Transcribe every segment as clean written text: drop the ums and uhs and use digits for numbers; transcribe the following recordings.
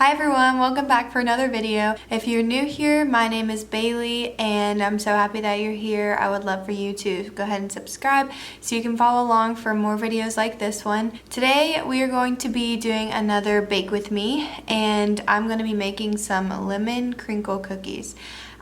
Hi everyone, welcome back for another video. If you're new here, my name is Bailey and I'm so happy that you're here. I would love for you to go ahead and subscribe so you can follow along for more videos like this one. Today we are going to be doing another bake with me and I'm going to be making some lemon crinkle cookies.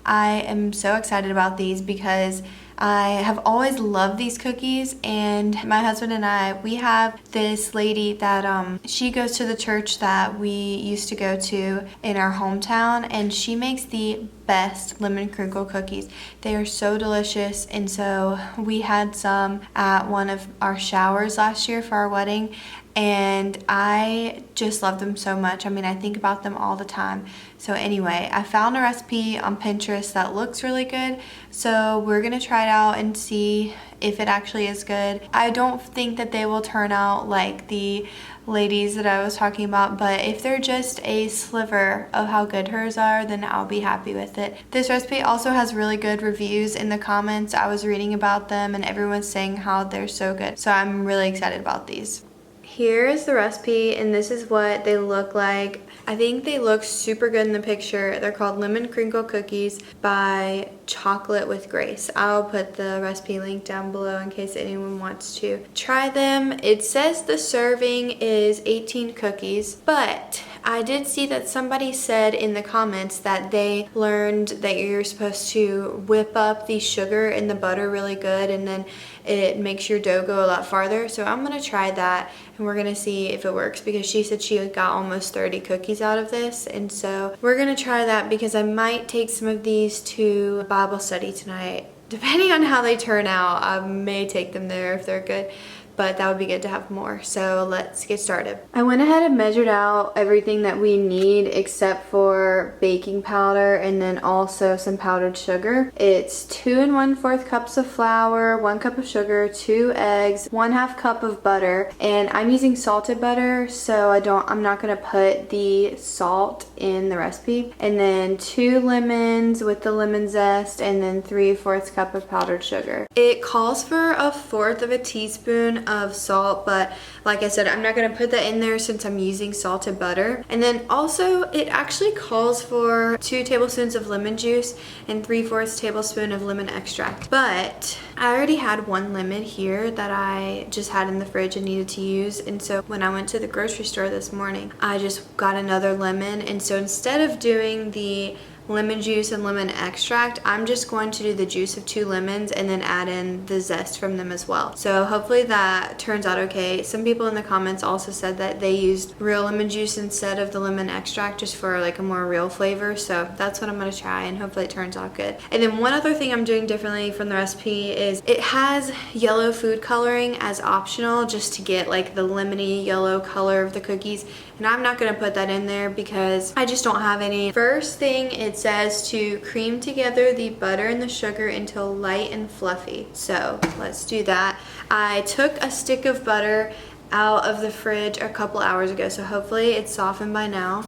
I am so excited about these because I have always loved these cookies, and my husband and I, we have this lady that she goes to the church that we used to go to in our hometown, and she makes the best lemon crinkle cookies. They are so delicious, and so we had some at one of our showers last year for our wedding, and I just love them so much. I mean, I think about them all the time. So anyway, I found a recipe on Pinterest that looks really good, so we're gonna try it out and see if it actually is good. I don't think that they will turn out like the ladies that I was talking about, but if they're just a sliver of how good hers are, then I'll be happy with it. This recipe also has really good reviews in the comments. I was reading about them and everyone's saying how they're so good, so I'm really excited about these. Here is the recipe, and this is what they look like. I think they look super good in the picture. They're called Lemon Crinkle Cookies by Chocolate with Grace. I'll put the recipe link down below in case anyone wants to try them. It says the serving is 18 cookies, but I did see that somebody said in the comments that they learned that you're supposed to whip up the sugar and the butter really good, and then it makes your dough go a lot farther. So I'm gonna try that and we're gonna see if it works, because she said she got almost 30 cookies out of this, and so we're gonna try that because I might take some of these to Bible study tonight. Depending on how they turn out, I may take them there if they're good, but that would be good to have more. So let's get started. I went ahead and measured out everything that we need except for baking powder and then also some powdered sugar. It's 2 1/4 cups of flour, 1 cup of sugar, 2 eggs, 1/2 cup of butter, and I'm using salted butter, so I'm not gonna put the salt in the recipe, and then 2 lemons with the lemon zest, and then 3/4 cup of powdered sugar. It calls for 1/4 teaspoon of salt, but like I said, I'm not going to put that in there since I'm using salted butter. And then also it actually calls for 2 tablespoons of lemon juice and 3/4 tablespoon of lemon extract, but I already had 1 lemon here that I just had in the fridge and needed to use, and so when I went to the grocery store this morning, I just got another lemon, and so instead of doing the lemon juice and lemon extract, I'm just going to do the juice of 2 lemons and then add in the zest from them as well. So hopefully that turns out okay. Some people in the comments also said that they used real lemon juice instead of the lemon extract just for like a more real flavor, so that's what I'm going to try and hopefully it turns out good. And then one other thing I'm doing differently from the recipe is it has yellow food coloring as optional, just to get like the lemony yellow color of the cookies, and I'm not going to put that in there because I just don't have any. First thing, it says to cream together the butter and the sugar until light and fluffy. So let's do that. I took a stick of butter out of the fridge a couple hours ago, so hopefully it's softened by now.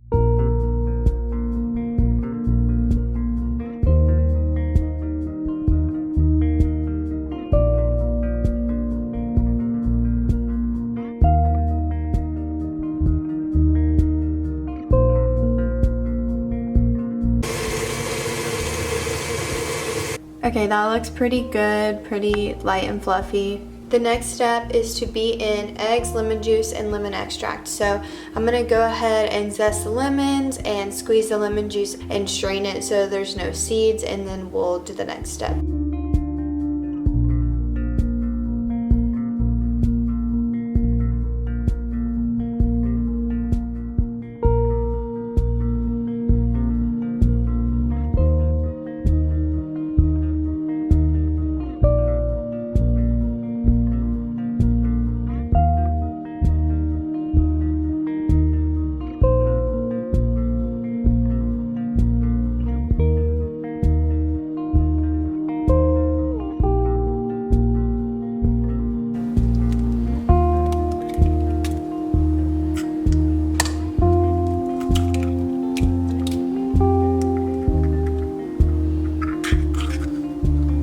Okay, that looks pretty good, pretty light and fluffy. The next step is to beat in eggs, lemon juice, and lemon extract. So I'm gonna go ahead and zest the lemons and squeeze the lemon juice and strain it so there's no seeds, and then we'll do the next step.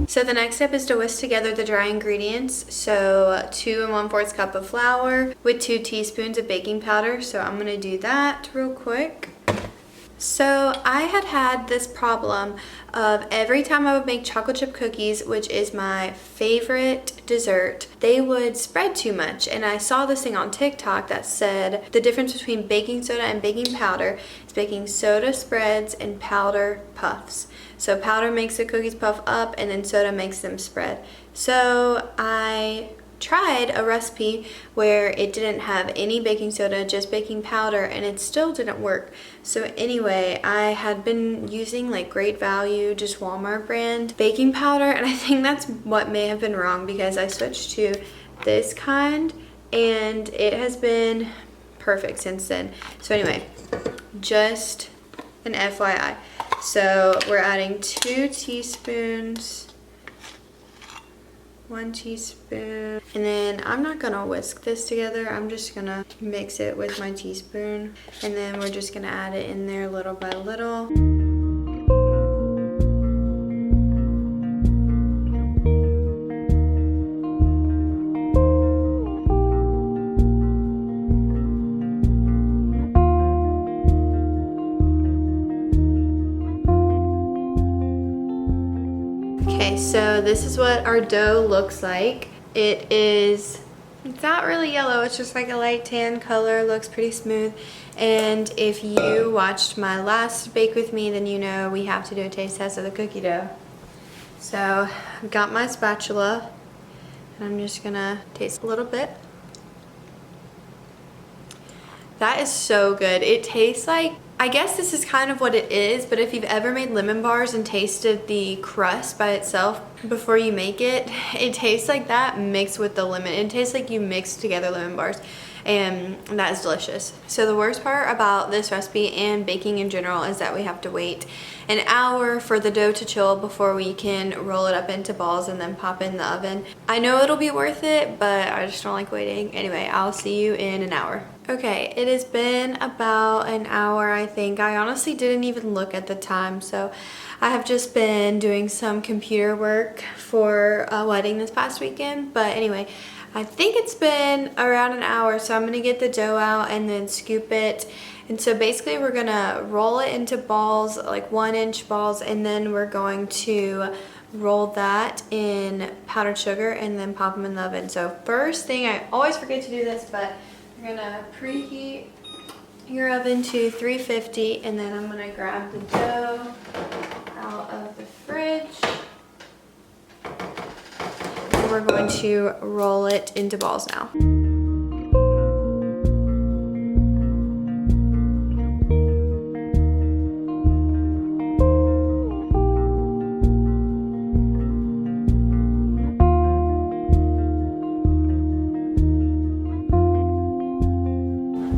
So the next step is to whisk together the dry ingredients. So 2 1/4 cup of flour with 2 teaspoons of baking powder. So I'm gonna do that real quick. So I had this problem of every time I would make chocolate chip cookies, which is my favorite dessert, they would spread too much. And I saw this thing on TikTok that said the difference between baking soda and baking powder is baking soda spreads and powder puffs. So powder makes the cookies puff up and then soda makes them spread. So I tried a recipe where it didn't have any baking soda, just baking powder, and it still didn't work. So anyway, I had been using like Great Value, just Walmart brand baking powder, and I think that's what may have been wrong because I switched to this kind and it has been perfect since then. So anyway, just an FYI. So we're adding 2 teaspoons, 1 teaspoon, and then I'm not gonna whisk this together. I'm just gonna mix it with my teaspoon, and then we're just gonna add it in there little by little. Okay, so this is what our dough looks like. It's not really yellow, it's just like a light tan color, looks pretty smooth. And if you watched my last bake with me, then you know we have to do a taste test of the cookie dough. So I've got my spatula and I'm just gonna taste a little bit. That is so good. It tastes like, I guess this is kind of what it is, but if you've ever made lemon bars and tasted the crust by itself before you make it, it tastes like that mixed with the lemon. It tastes like you mixed together lemon bars, and that is delicious. So the worst part about this recipe and baking in general is that we have to wait an hour for the dough to chill before we can roll it up into balls and then pop in the oven. I know it'll be worth it, but I just don't like waiting. Anyway, I'll see you in an hour. Okay, it has been about an hour, I think. I honestly didn't even look at the time, so I have just been doing some computer work for a wedding this past weekend. But anyway, I think it's been around an hour, so I'm gonna get the dough out and then scoop it. And so basically we're gonna roll it into balls, like 1-inch balls, and then we're going to roll that in powdered sugar and then pop them in the oven. So first thing, I always forget to do this, but you're gonna preheat your oven to 350, and then I'm gonna grab the dough out of the fridge. And we're going to roll it into balls now.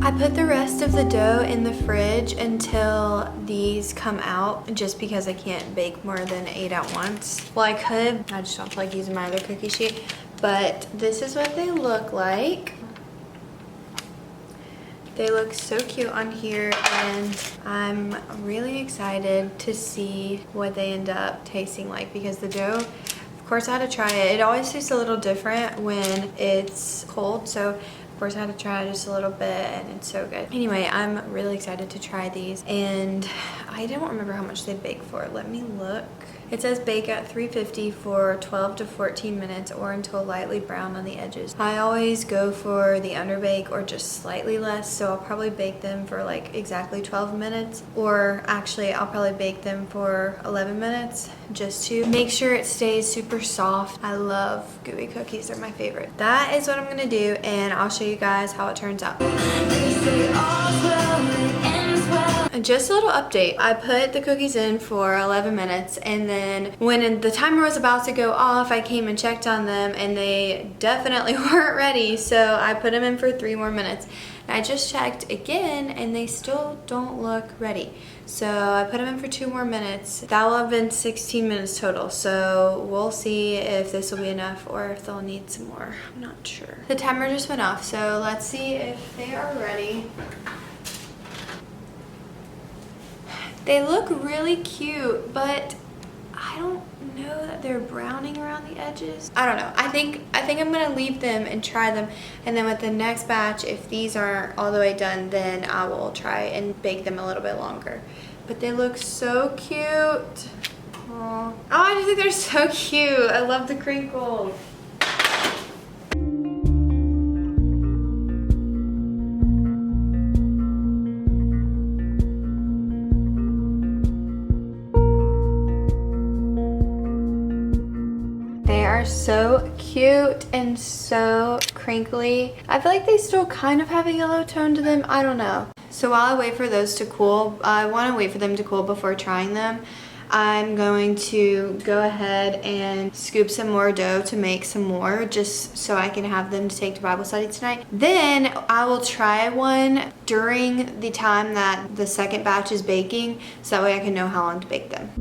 I put the rest of the dough in the fridge until these come out, just because I can't bake more than 8 at once. Well, I could, I just don't feel like using my other cookie sheet, but this is what they look like. They look so cute on here, and I'm really excited to see what they end up tasting like, because the dough, of course I had to try it. It always tastes a little different when it's cold, so of course I had to try just a little bit, and it's so good. Anyway, I'm really excited to try these, and I don't remember how much they bake for. Let me look. It says bake at 350 for 12 to 14 minutes or until lightly brown on the edges. I always go for the underbake or just slightly less, so I'll probably bake them for like exactly 12 minutes, or actually I'll probably bake them for 11 minutes just to make sure it stays super soft. I love gooey cookies, they're my favorite. That is what I'm gonna do, and I'll show you guys how it turns out. And just a little update, I put the cookies in for 11 minutes, and then when the timer was about to go off, I came and checked on them, and they definitely weren't ready, so I put them in for 3 more minutes. And I just checked again, and they still don't look ready. So I put them in for 2 more minutes. That will have been 16 minutes total, so we'll see if this will be enough or if they'll need some more. I'm not sure. The timer just went off, so let's see if they are ready. They look really cute, but I I don't know that they're browning around the edges. I don't know. I think I'm gonna leave them and try them, and then with the next batch, if these aren't all the way done, then I will try and bake them a little bit longer. But they look so cute. Aww. Oh, I just think they're so cute. I love the crinkles. They are so cute and so crinkly. I feel like they still kind of have a yellow tone to them. I don't know. So while I wait for those to cool, I want to wait for them to cool before trying them. I'm going to go ahead and scoop some more dough to make some more, just so I can have them to take to Bible study tonight. Then I will try one during the time that the second batch is baking, so that way I can know how long to bake them.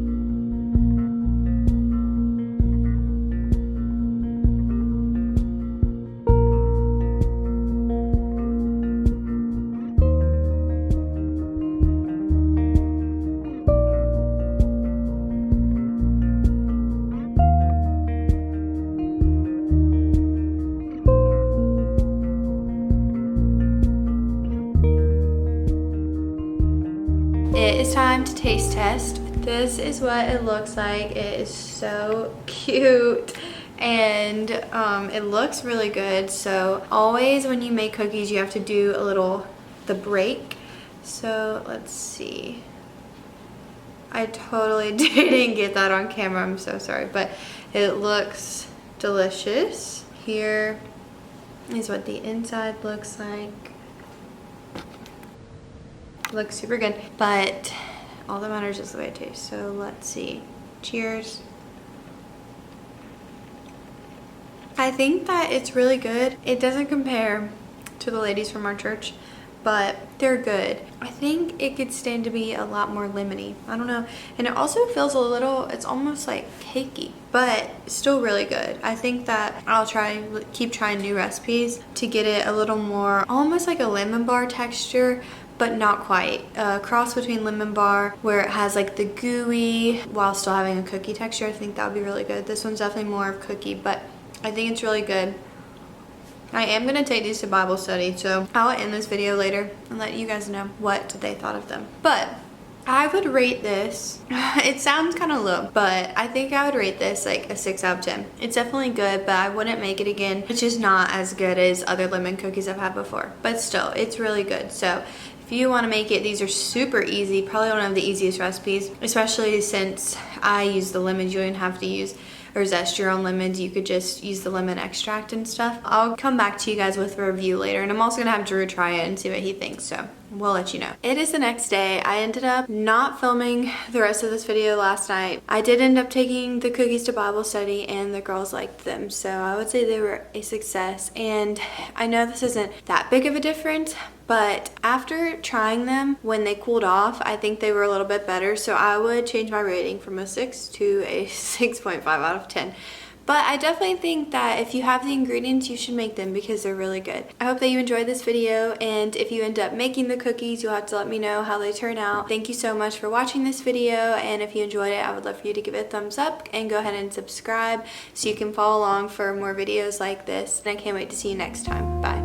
It is time to taste test. This is what it looks like. It is so cute and it looks really good. So always when you make cookies, you have to do the break. So let's see. I totally didn't get that on camera. I'm so sorry, but it looks delicious. Here is what the inside looks like. Looks super good, but all that matters is the way it tastes. So let's see. Cheers. I think that it's really good. It doesn't compare to the ladies from our church, but they're good. I think it could stand to be a lot more lemony. I don't know. And it also feels a little, it's almost like cakey, but still really good. I think that I'll keep trying new recipes to get it a little more, almost like a lemon bar texture, but not quite. A cross between lemon bar, where it has like the gooey while still having a cookie texture. I think that would be really good. This one's definitely more of cookie, but I think it's really good. I am gonna take these to Bible study, so I'll end this video later and let you guys know what they thought of them. But I would rate this, it sounds kind of low, but I think I would rate this like a 6 out of 10. It's definitely good, but I wouldn't make it again. It's just not as good as other lemon cookies I've had before, but still, it's really good. So if you want to make it, these are super easy, probably one of the easiest recipes, especially since I use the lemons. You don't even have to use or zest your own lemons. You could just use the lemon extract and stuff. I'll come back to you guys with a review later, and I'm also gonna have Drew try it and see what he thinks, so we'll let you know. It is the next day. I ended up not filming the rest of this video last night. I did end up taking the cookies to Bible study, and the girls liked them, so I would say they were a success. And I know this isn't that big of a difference, but after trying them when they cooled off, I think they were a little bit better, so I would change my rating from a 6 to a 6.5 out of 10. But I definitely think that if you have the ingredients, you should make them because they're really good. I hope that you enjoyed this video, and if you end up making the cookies, you'll have to let me know how they turn out. Thank you so much for watching this video, and if you enjoyed it, I would love for you to give it a thumbs up and go ahead and subscribe so you can follow along for more videos like this. And I can't wait to see you next time. Bye.